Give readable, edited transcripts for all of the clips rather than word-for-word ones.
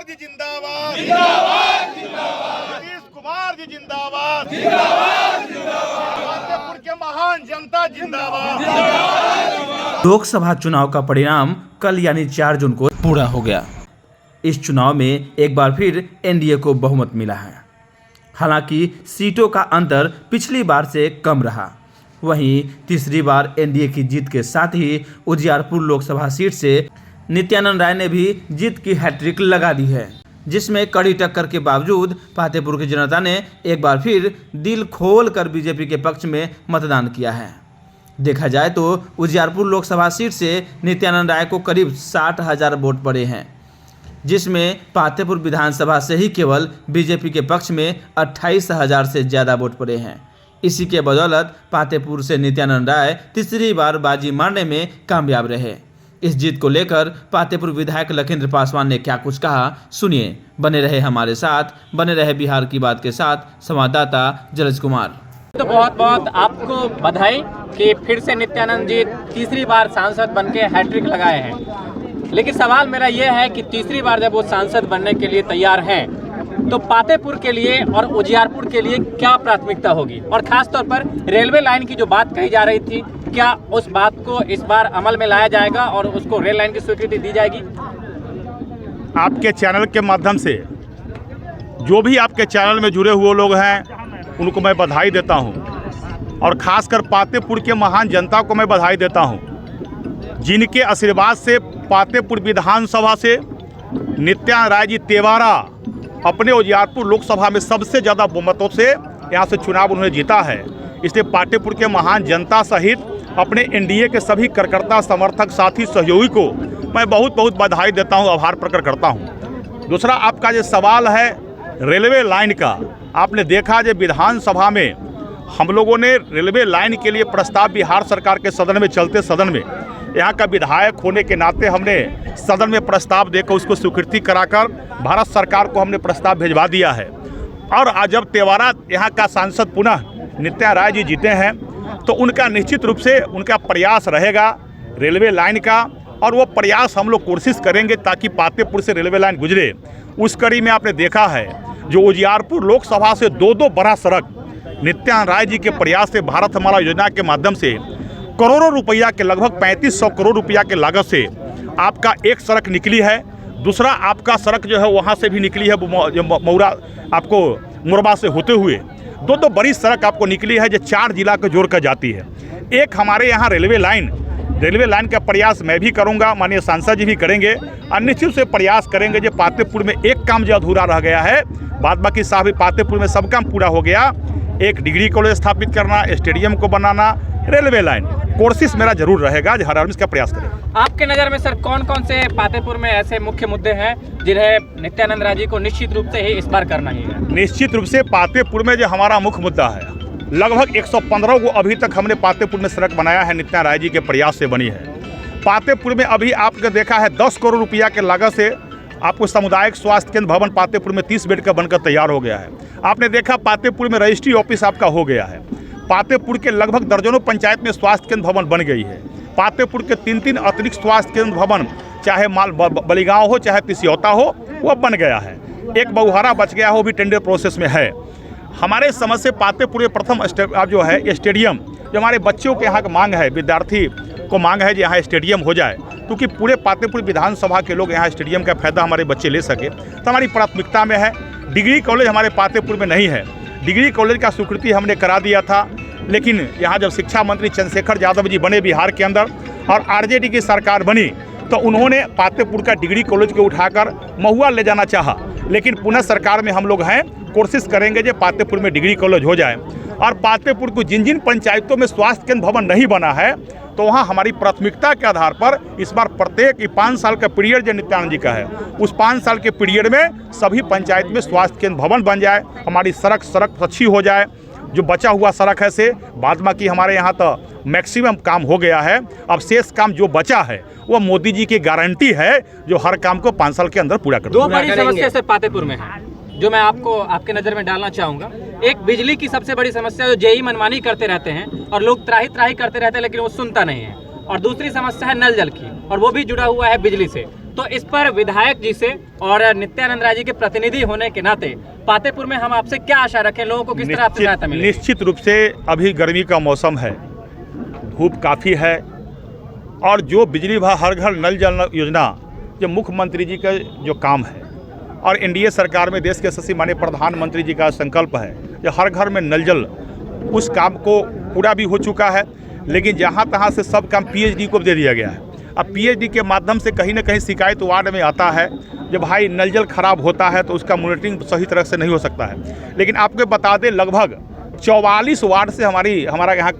जी जिंदाबाद, जिंदाबाद जिंदाबाद, नीतीश कुमार जी जिंदाबाद, जिंदाबाद जिंदाबाद, पातेपुर के महान जनता जिंदाबाद। लोकसभा चुनाव का परिणाम कल यानी 4 जून को पूरा हो गया। इस चुनाव में एक बार फिर एनडीए को बहुमत मिला है। हालांकि सीटों का अंतर पिछली बार से कम रहा। वहीं तीसरी बार एनडीए की जीत के साथ ही उजियारपुर लोकसभा सीट से नित्यानंद राय ने भी जीत की हैट्रिक लगा दी है, जिसमें कड़ी टक्कर के बावजूद पातेपुर की जनता ने एक बार फिर दिल खोल कर बीजेपी के पक्ष में मतदान किया है। देखा जाए तो उजियारपुर लोकसभा सीट से नित्यानंद राय को करीब 60,000 वोट पड़े हैं, जिसमें पातेपुर विधानसभा से ही केवल बीजेपी के पक्ष में 28,000 से ज़्यादा वोट पड़े हैं। इसी के बदौलत पातेपुर से नित्यानंद राय तीसरी बार बाजी मारने में कामयाब रहे। इस जीत को लेकर पातेपुर विधायक लखिंद्र पासवान ने क्या कुछ कहा, सुनिए। बने रहे हमारे साथ, बने रहे बिहार की बात के साथ संवाददाता जलज कुमार। तो बहुत बहुत आपको बधाई कि फिर से नित्यानंद जी तीसरी बार सांसद बनके हैट्रिक लगाए हैं। लेकिन सवाल मेरा यह है कि तीसरी बार जब वो सांसद बनने के लिए तैयार हैं तो पातेपुर के लिए और उजियारपुर के लिए क्या प्राथमिकता होगी, और खास तौर पर रेलवे लाइन की जो बात कही जा रही थी, क्या उस बात को इस बार अमल में लाया जाएगा और उसको रेल लाइन की स्वीकृति दी जाएगी? आपके चैनल के माध्यम से जो भी आपके चैनल में जुड़े हुए लोग हैं उनको मैं बधाई देता हूं, और खासकर पातेपुर के महान जनता को मैं बधाई देता हूं, जिनके आशीर्वाद से पातेपुर विधानसभा से नित्यानंद राय जी तेवारा अपने उजियारपुर लोकसभा में सबसे ज़्यादा बहुमतों से यहाँ से चुनाव उन्होंने जीता है। इसलिए पातेपुर के महान जनता सहित अपने एनडीए के सभी कार्यकर्ता, समर्थक, साथी, सहयोगी को मैं बहुत बहुत बधाई देता हूँ, आभार प्रकट करता हूँ। दूसरा, आपका जो सवाल है रेलवे लाइन का, आपने देखा जो विधानसभा में हम लोगों ने रेलवे लाइन के लिए प्रस्ताव बिहार सरकार के सदन में चलते सदन में यहाँ का विधायक होने के नाते हमने सदन में प्रस्ताव देकर उसको स्वीकृति कराकर भारत सरकार को हमने प्रस्ताव भिजवा दिया है। और आज जब तेवारा यहाँ का सांसद पुनः नित्यानंद राय जी जीते हैं तो उनका निश्चित रूप से उनका प्रयास रहेगा रेलवे लाइन का, और वो प्रयास हम लोग कोशिश करेंगे ताकि पातेपुर से रेलवे लाइन गुजरे। उस कड़ी में आपने देखा है जो उजियारपुर लोकसभा से दो बड़ा सड़क नित्यानंद राय जी के प्रयास से भारत हमारा योजना के माध्यम से करोड़ों रुपया के लगभग 3500 करोड़ रुपया के लागत से आपका एक सड़क निकली है। दूसरा आपका सड़क जो है वहाँ से भी निकली है, मौरा आपको मुरबा से होते हुए दो बड़ी सड़क आपको निकली है जो 4 जिला को जोड़ कर जाती है। एक हमारे यहाँ रेलवे लाइन का प्रयास मैं भी करूँगा, माननीय सांसद जी भी करेंगे, और निश्चित से प्रयास करेंगे जो पातेपुर में एक काम जो अधूरा रह गया है, बाद बाकी साहब पातेपुर में सब काम पूरा हो गया। एक डिग्री कॉलेज स्थापित करना, स्टेडियम को बनाना, रेलवे लाइन, कोशिश मेरा जरूर रहेगा हर आदमी इसका प्रयास करें। आपके नज़र में सर कौन कौन से पातेपुर में ऐसे मुख्य मुद्दे हैं जिन्हें नित्यानंद राय जी को निश्चित रूप से ही इस बार करना ही है? निश्चित रूप से पातेपुर में जो हमारा मुख्य मुद्दा है, लगभग 115 को अभी तक हमने पातेपुर में सड़क बनाया है, नित्यानंद राय जी के प्रयास से बनी है। पातेपुर में अभी आपने देखा है 10 करोड़ रुपया के लागत से आपको सामुदायिक स्वास्थ्य केंद्र भवन पातेपुर में 30 बेड का बनकर तैयार हो गया है। आपने देखा पातेपुर में रजिस्ट्री ऑफिस आपका हो गया है। पातेपुर के लगभग दर्जनों पंचायत में स्वास्थ्य केंद्र भवन बन गई है। पातेपुर के 3 अतिरिक्त स्वास्थ्य केंद्र भवन, चाहे बलिगांव हो चाहे तिसियौता हो, वो बन गया है। एक बहुहारा बच गया हो, भी टेंडर प्रोसेस में है। हमारे समझ से पातेपुर में प्रथम जो है स्टेडियम, जो हमारे बच्चों के यहाँ की मांग है, विद्यार्थी को मांग है कि यहाँ स्टेडियम हो जाए, क्योंकि पूरे पातेपुर विधानसभा के लोग यहाँ स्टेडियम का फायदा हमारे बच्चे ले सके, तो हमारी प्राथमिकता में है। डिग्री कॉलेज हमारे पातेपुर में नहीं है, डिग्री कॉलेज का स्वीकृति हमने करा दिया था, लेकिन यहाँ जब शिक्षा मंत्री चंद्रशेखर यादव जी बने बिहार के अंदर और आरजेडी की सरकार बनी तो उन्होंने पातेपुर का डिग्री कॉलेज को उठाकर महुआ ले जाना चाहा, लेकिन पुनः सरकार में हम लोग हैं, कोशिश करेंगे जो पातेपुर में डिग्री कॉलेज हो जाए। और पातेपुर को जिन जिन पंचायतों में स्वास्थ्य केंद्र भवन नहीं बना है तो वहाँ हमारी प्राथमिकता के आधार पर इस बार प्रत्येक 5 साल का पीरियड जो नित्यानंद जी का है, उस 5 साल के पीरियड में सभी पंचायत में स्वास्थ्य केंद्र भवन बन जाए, हमारी सड़क अच्छी हो जाए। जो बचा हुआ सड़क है से बाद बाकी हमारे यहाँ तो मैक्सिमम काम हो गया है। अब शेष काम जो बचा है वो मोदी जी की गारंटी है जो हर काम को 5 साल के अंदर पूरा कर। 2 बड़ी समस्या सर पातेपुर में है जो मैं आपके नज़र में डालना चाहूँगा। एक बिजली की सबसे बड़ी समस्या, जो जेई मनमानी करते रहते हैं और लोग त्राही करते रहते हैं लेकिन वो सुनता नहीं है, और दूसरी समस्या है नल जल की, और वो भी जुड़ा हुआ है बिजली से। तो इस पर विधायक जी से और नित्यानंद राय जी के प्रतिनिधि होने के नाते पातेपुर में हम आपसे क्या आशा रखें, लोगों को किस तरह आपसे सहायता मिलेगी? निश्चित रूप से अभी गर्मी का मौसम है, धूप काफ़ी है, और जो बिजली हर घर नल जल योजना जो मुख्यमंत्री जी का जो काम है और एनडीए सरकार में देश के यशस्वी माननीय प्रधानमंत्री जी का संकल्प है जो हर घर में नल जल, उस काम को पूरा भी हो चुका है। लेकिन जहाँ तहाँ से सब काम पीएचडी को दे दिया गया है। अब पीएचडी के माध्यम से कहीं ना कहीं शिकायत वार्ड में आता है, जब भाई नल जल खराब होता है तो उसका मॉनिटरिंग सही तरह से नहीं हो सकता है। लेकिन आपको बता दें, लगभग 44 वार्ड से हमारा यहाँ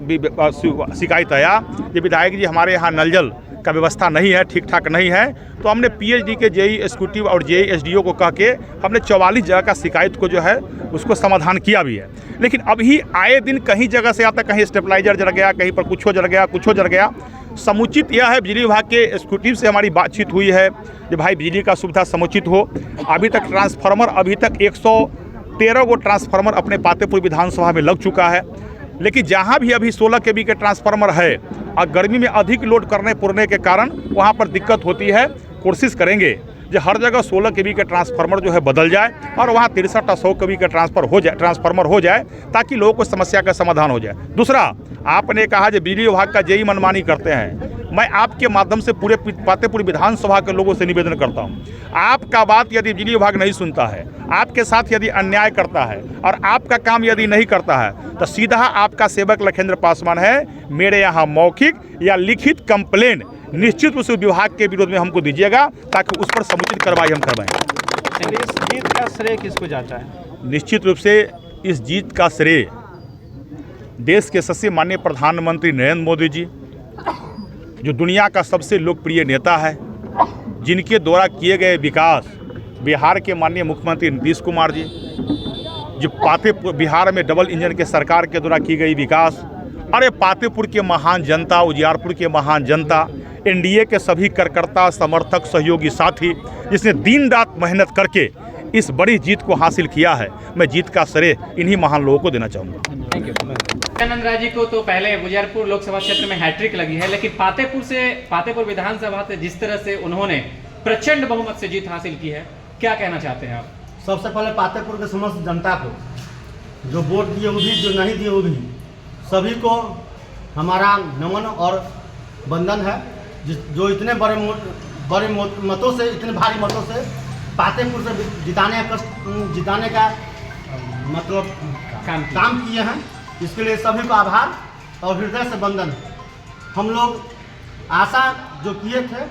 शिकायत आया कि विधायक जी हमारे यहाँ नल जल का व्यवस्था नहीं है, ठीक ठाक नहीं है। तो हमने पीएचडी के जेई एग्जीक्यूटिव और जेई एसडीओ को कह के हमने 44 जगह का शिकायत को जो है उसको समाधान किया भी है। लेकिन अभी आए दिन कहीं जगह से आता, कहीं स्टेबलाइजर जल गया, कहीं पर कुछ जल गया। समुचित यह है, बिजली विभाग के एग्जीक्यूटिव से हमारी बातचीत हुई है कि भाई बिजली का सुविधा समुचित हो। अभी तक ट्रांसफार्मर 113 गो ट्रांसफार्मर अपने पातेपुर विधानसभा में लग चुका है। लेकिन जहाँ भी अभी 16 kV के ट्रांसफार्मर है और गर्मी में अधिक लोड पुरने के कारण वहाँ पर दिक्कत होती है। कोशिश करेंगे जो हर जगह 16 kV के ट्रांसफार्मर जो है बदल जाए और वहाँ 63 और 100 kV का ट्रांसफार्मर हो जाए ताकि लोगों को समस्या का समाधान हो जाए। दूसरा, आपने कहा जो बिजली विभाग का जेई मनमानी करते हैं, मैं आपके माध्यम से पूरे पातेपुर विधानसभा के लोगों से निवेदन करता हूं, आपका बात यदि बिजली विभाग नहीं सुनता है, आपके साथ यदि अन्याय करता है और आपका काम यदि नहीं करता है तो सीधा आपका सेवक लखेंद्र पासवान है, मेरे यहाँ मौखिक या लिखित कंप्लेन निश्चित उस विभाग के विरोध में हमको दीजिएगा ताकि उस पर समुचित कार्रवाई हम करवाएं। इस जीत का श्रेय किसको जाता है? निश्चित रूप से इस जीत का श्रेय देश के यशस्वी माननीय प्रधानमंत्री नरेंद्र मोदी जी, जो दुनिया का सबसे लोकप्रिय नेता है, जिनके द्वारा किए गए विकास, बिहार के माननीय मुख्यमंत्री नीतीश कुमार जी, जो पातेपुर बिहार में डबल इंजन के सरकार के द्वारा की गई विकास, अरे पातेपुर के महान जनता, उजियारपुर के महान जनता, एनडीए के सभी कार्यकर्ता, समर्थक, सहयोगी साथी, जिसने दिन रात मेहनत करके इस बड़ी जीत को हासिल किया है, मैं जीत का श्रेय इन्हीं महान लोगों को देना चाहूँगा। Thank you. नित्यानंद राय जी को तो पहले उजियारपुर लोकसभा क्षेत्र में हैट्रिक लगी है, लेकिन पातेपुर विधानसभा से जिस तरह से उन्होंने प्रचंड बहुमत से जीत हासिल की है, क्या कहना चाहते हैं आप? सबसे पहले पातेपुर के समस्त जनता को, जो वोट दिए वो भी, जो नहीं दिए वो भी, सभी को हमारा नमन और वंदन है, जो इतने बड़े मतों से, इतने भारी मतों से पातेपुर से जिताने का मतलब काम किए हैं। इसके लिए सभी को आभार और हृदय से वंदन। हम लोग आशा जो किए थे,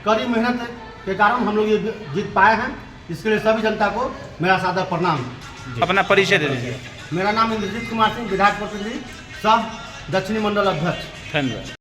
कड़ी मेहनत के कारण हम लोग ये जीत पाए हैं। इसके लिए सभी जनता को मेरा सादर प्रणाम। अपना परिचय दे दीजिए। मेरा नाम इंद्रजीत कुमार सिंह, विधायक प्रतिनिधि सब दक्षिणी मंडल अध्यक्ष। धन्यवाद।